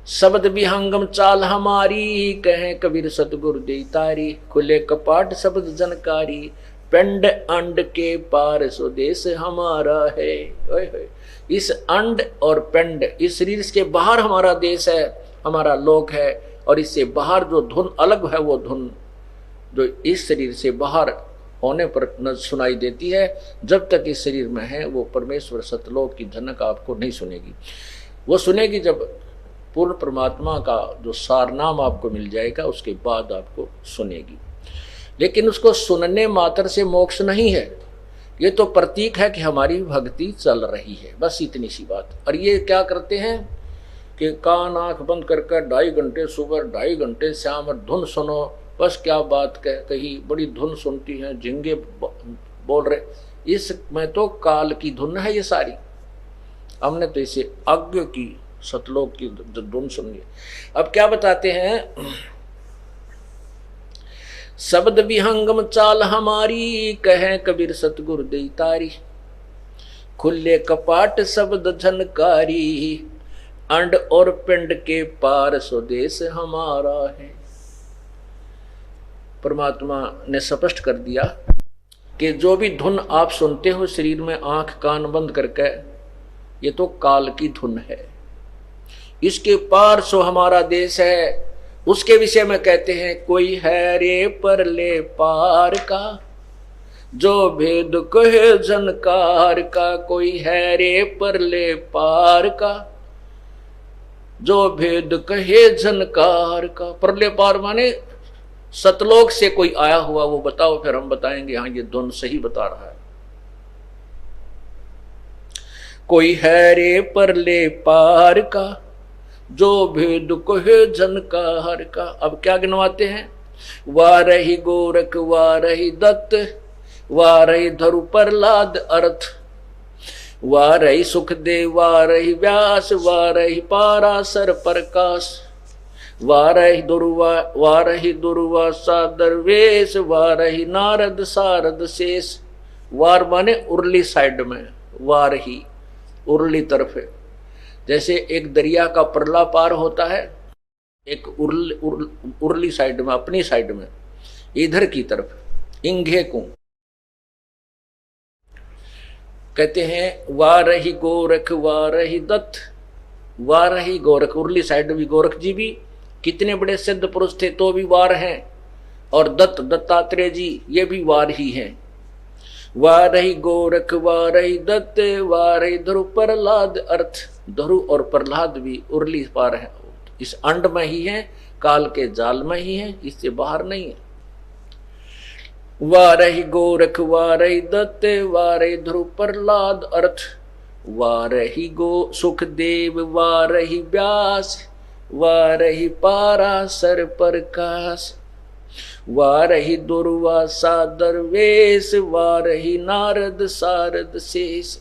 शब्द विहंगम चाल हमारी, कहे कबीर सतगुरु दे तारी। खुले कपाट शब्द जनकारी, पिंड अंड के पार स्वदेश हमारा है। ओए होए, इस अंड और पिंड, इस शरीर के बाहर हमारा देश है, हमारा लोक है। और इससे बाहर जो धुन अलग है, वो धुन जो इस शरीर से बाहर होने पर न सुनाई देती है, जब तक इस शरीर में है वो परमेश्वर सतलोक की झनक आपको नहीं सुनेगी। वो सुनेगी जब पूर्ण परमात्मा का जो सारनाम आपको मिल जाएगा, उसके बाद आपको सुनेगी। लेकिन उसको सुनने मात्र से मोक्ष नहीं है, ये तो प्रतीक है कि हमारी भक्ति चल रही है, बस इतनी सी बात। और ये क्या करते हैं कि कान आंख बंद करके 2.5 घंटे सुबह 2.5 घंटे शाम धुन सुनो, बस क्या बात कही, बड़ी धुन सुनती हैं, झिंगे बोल रहे। इसमें तो काल की धुन है ये सारी। हमने तो इसे अज्ञ की सतलोक की धुन सुनी। अब क्या बताते हैं, शब्द विहंगम चाल हमारी, कहे कबीर सतगुरु दे तारी। खुले कपाट शब्द झनकारी, अंड और पिंड के पार स्वदेश हमारा है। परमात्मा ने स्पष्ट कर दिया कि जो भी धुन आप सुनते हो शरीर में आंख कान बंद करके, ये तो काल की धुन है। इसके पार सो हमारा देश है। उसके विषय में कहते हैं, कोई है रे परले पार का, जो भेद कहे झनकार का। कोई है रे परले पार का, जो भेद कहे झनकार का। परले पार माने सतलोक से कोई आया हुआ, वो बताओ, फिर हम बताएंगे हाँ ये धुन सही बता रहा है। कोई है रे परले पार का, जो भेद कहे झनकार का। अब क्या गिनवाते हैं, वारही गोरख वारही दत्त, वारही धरु प्रहलाद अर्थ, वारही सुखदेव वारही व्यास, वारही पाराशर प्रकाश, वारही दुर्वासा दरवेश, वारही नारद सारद शेष। वार माने उर्ली साइड में, वारही उर्ली तरफ है। जैसे एक दरिया का परला पार होता है, एक उर्ली साइड में, अपनी साइड में, इधर की तरफ इंघे को कहते हैं वारही गोरख वारही दत्त। वारही गोरख, उर्ली साइड भी गोरख जी भी कितने बड़े सिद्ध पुरुष थे, तो भी वार हैं। और दत्त दत्तात्रेय जी ये भी वार ही हैं। वारही गोरख वारही दत्त, वारही धरु प्रहलाद अर्थ। धरु और प्रहलाद भी उर्ली पार है, इस अंड में ही है, काल के जाल में ही है, इससे बाहर नहीं है। वारही गोरख वारही दत्त, वारही धरु प्रहलाद अर्थ, वारही गो सुखदेव वारही व्यास, वारही पाराशर प्रकाश, वारही दुर्वासा दरवेश, वारही नारद सारद शेष,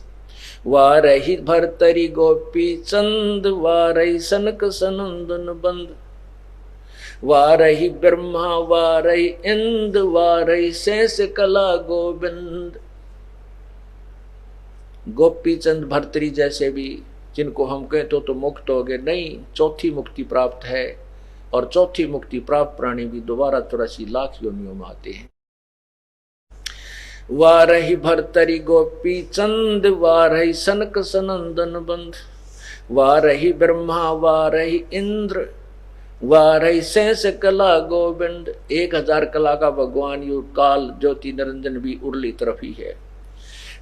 वारही भरतरी गोपी चंद, वारही सनक सनंदन बंद, वारही ब्रह्मा वारही इंद, वारही शेष कला गोविंद। गोपी चंद भरतरी जैसे भी, जिनको हम कहते तो मुक्त हो गए, नहीं, चौथी मुक्ति प्राप्त है। और चौथी मुक्ति प्राप्त प्राणी भी दोबारा 84 लाख योनियों में आते हैं। वारही भरतरी गोपी चंद, वारही सनक सनंदन बंद, वारही ब्रह्मा वारही इंद्र, वारही शेष कला गोविंद। 1000 कला का भगवान यु काल ज्योति निरंजन भी उर्ली तरफ ही है।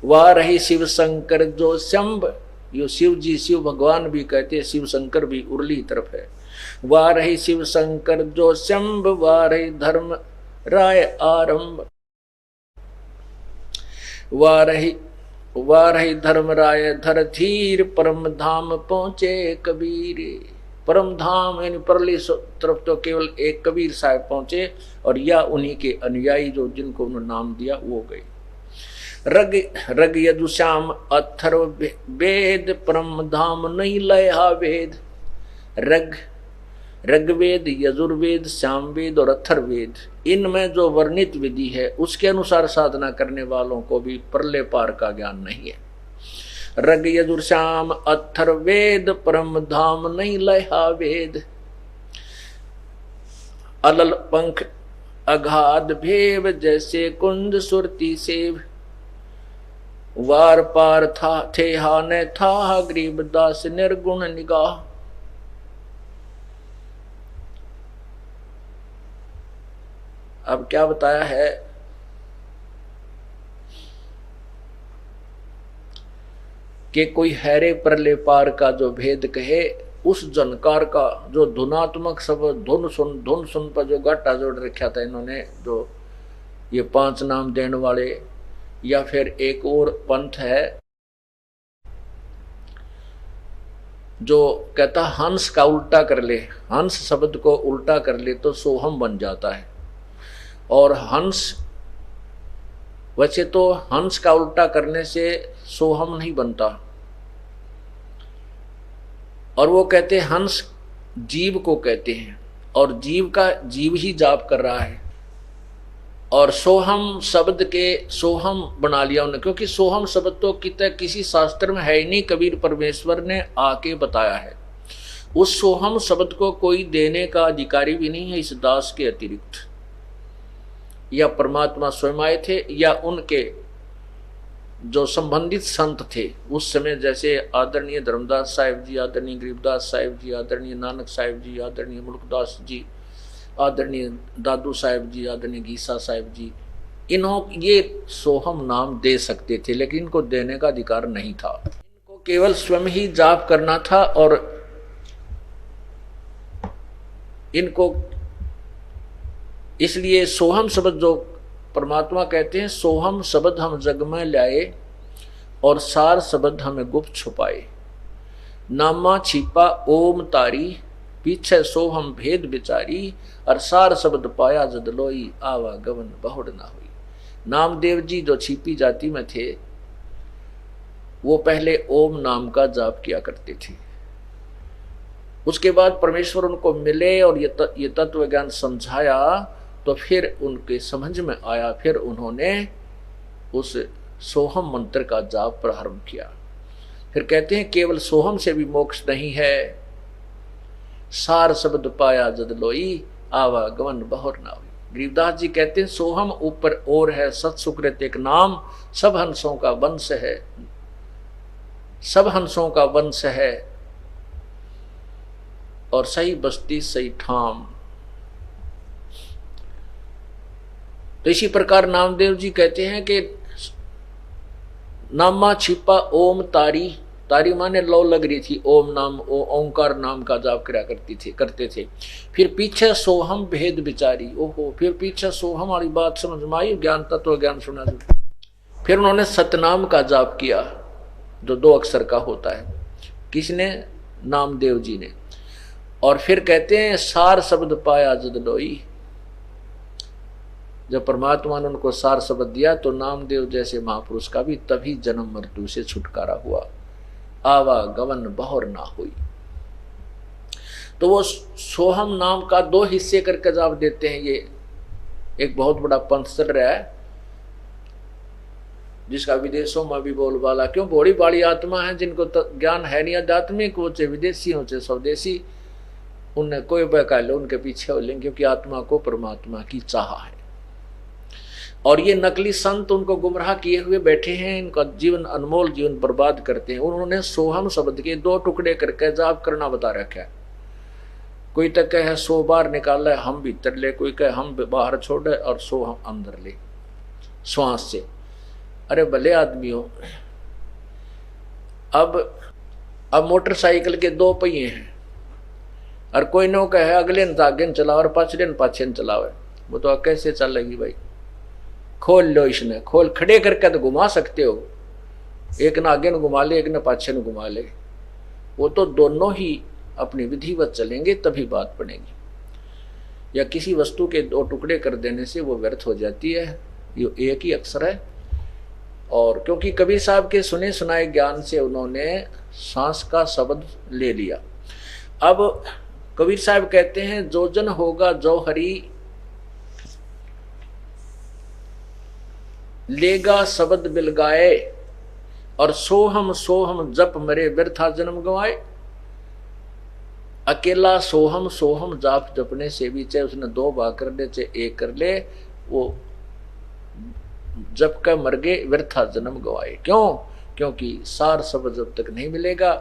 वारही शिव शंकर जो शंभ, यो शिव जी शिव भगवान भी कहते हैं, शिव शंकर भी उर्ली तरफ है। वारही शिव शंकर जो शंभ, वारही धर्म राय आरंभ, वारही धर्म राय धर धीर, परम धाम पहुंचे कबीर। परम धाम यानी परली तरफ तो केवल एक कबीर साहब पहुंचे, और या उन्हीं के अनुयायी जो जिनको उन्होंने नाम दिया वो गए। रग रग यजुश्याम अथर्व वेद, परम धाम नहीं लया वेद। ऋग्वेद यजुर्वेद सामवेद और अथर्ववेद, इनमें जो वर्णित विधि है उसके अनुसार साधना करने वालों को भी परले पार का ज्ञान नहीं है। रग यजुर श्याम अथर वेद, परम धाम नहीं लहा वेद। अलल पंख अगाध भेव, जैसे कुंज सुरती सेव। वार पार था थे हा न था, गरीबदास निर्गुण निगाह। अब क्या बताया है कि कोई हैरे परले पार का जो भेद कहे, उस जनकार का जो धुनात्मक शब्द धुन सुन पर जो गाटा जोड़ रखा था इन्होंने, जो ये 5 नाम देने वाले। या फिर एक और पंथ है जो कहता हंस का उल्टा कर ले, हंस शब्द को उल्टा कर ले तो सोहम बन जाता है। और हंस, वैसे तो हंस का उल्टा करने से सोहम नहीं बनता। और वो कहते हैं हंस जीव को कहते हैं, और जीव का जीव ही जाप कर रहा है। और सोहम शब्द के सोहम बना लिया उन्होंने, क्योंकि सोहम शब्द तो किसी शास्त्र में है ही नहीं, कबीर परमेश्वर ने आके बताया है। उस सोहम शब्द को कोई देने का अधिकारी भी नहीं है इस दास के अतिरिक्त। या परमात्मा स्वयं आए थे, या उनके जो संबंधित संत थे उस समय, जैसे आदरणीय धर्मदास साहिब जी, आदरणीय गरीबदास साहिब जी, आदरणीय नानक साहिब जी, आदरणीय मुल्कदास जी, आदरणीय दादू साहिब जी, आदरणीय गीसा साहिब जी, ये सोहम नाम दे सकते थे, लेकिन इनको देने का अधिकार नहीं था। इनको केवल स्वयं ही जाप करना था। और इनको इसलिए सोहम शब्द जो परमात्मा कहते हैं, सोहम शब्द हम जग में लाए और सार शब्द हमें गुप्त छुपाए। नामा छिपा ओम तारी, पीछे सोहम भेद बिचारी। और सार शब्द पाया जद लोई, आवा गवन बहुड़ ना हुई। नामदेव जी जो छिपी जाति में थे, वो पहले ओम नाम का जाप किया करते थे। उसके बाद परमेश्वर उनको मिले और ये तत्व ज्ञान समझाया, तो फिर उनके समझ में आया, फिर उन्होंने उस सोहम मंत्र का जाप प्रारंभ किया। फिर कहते हैं केवल सोहम से भी मोक्ष नहीं है, सार शब्द पाया जद लोई, आवा गवन बहुर ना हुई। गरीबदास जी कहते हैं सोहम ऊपर और है, सत सुकृत एक नाम, सब हंसों का वंश है, सब हंसों का वंश है, और सही बस्ती सही ठाम। तो इसी प्रकार नामदेव जी कहते हैं कि नामा छिपा ओम तारी, तारी माने लो लग रही थी, ओम नाम ओंकार नाम का जाप करा करते थे। फिर पीछे सोहम भेद बिचारी, ओहो, फिर पीछे सोहम वाली बात समझ में आई, ज्ञान तत्व ज्ञान सुना। फिर उन्होंने सतनाम का जाप किया जो 2 अक्षर का होता है। किसने? नामदेव जी ने। और फिर कहते हैं सार शब्द पाया जद लोई, जब परमात्मा ने उनको सार शब्द दिया तो नामदेव जैसे महापुरुष का भी तभी जन्म मृत्यु से छुटकारा हुआ, आवा गवन बहुर ना हुई। तो वो सोहम नाम का 2 हिस्से करके जाप देते हैं। ये एक बहुत बड़ा पंथ चल रहा है जिसका विदेशों में भी बोलबाला, क्यों बड़ी बड़ी आत्मा है जिनको ज्ञान है नहीं आध्यात्मिक, वो चाहे विदेशी हो चाहे स्वदेशी, उन्हें कोई बहका लो, उनके पीछे हो लेंगे, क्योंकि आत्मा को परमात्मा की चाह है। और ये नकली संत उनको गुमराह किए हुए बैठे हैं, इनका जीवन अनमोल जीवन बर्बाद करते हैं। उन्होंने सोहम शब्द के 2 टुकड़े करके जाप करना बता रखा है। कोई तो कहे 100 बार निकाल ले हम भीतर ले, कोई कहे हम बाहर छोड़े और 100 हम अंदर ले श्वास से। अरे भले आदमी हो, अब मोटरसाइकिल के 2 पहिए हैं और कोई नो कहे अगले न आगे चलाओ और पाछले न पाछे न चलाओ, वो तो कैसे चलेगी भाई? खोल लो, इसने खोल खड़े करके तो घुमा सकते हो, एक न आगे न घुमा ले एक न पाछे न घुमा ले, वो तो दोनों ही अपनी विधिवत चलेंगे तभी बात बनेगी। या किसी वस्तु के 2 टुकड़े कर देने से वो व्यर्थ हो जाती है, ये एक ही अक्षर है। और क्योंकि कबीर साहब के सुने सुनाए ज्ञान से उन्होंने सांस का शब्द ले लिया। अब कबीर साहब कहते हैं जो जन होगा जो हरि, लेगा शब्द बिलगाए, और सोहम जप मरे व्यर्था जन्म गवाए। अकेला सोहम जाप जपने से भी, चाहे उसने 2 भाग कर ले चाहे 1 कर ले, वो जप का मर गए व्यर्था जन्म गवाए। क्यों? क्योंकि सार शब्द जब तक नहीं मिलेगा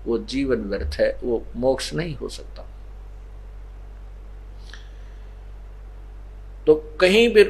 वो जीवन व्यर्थ है, वो मोक्ष नहीं हो सकता। तो कहीं भी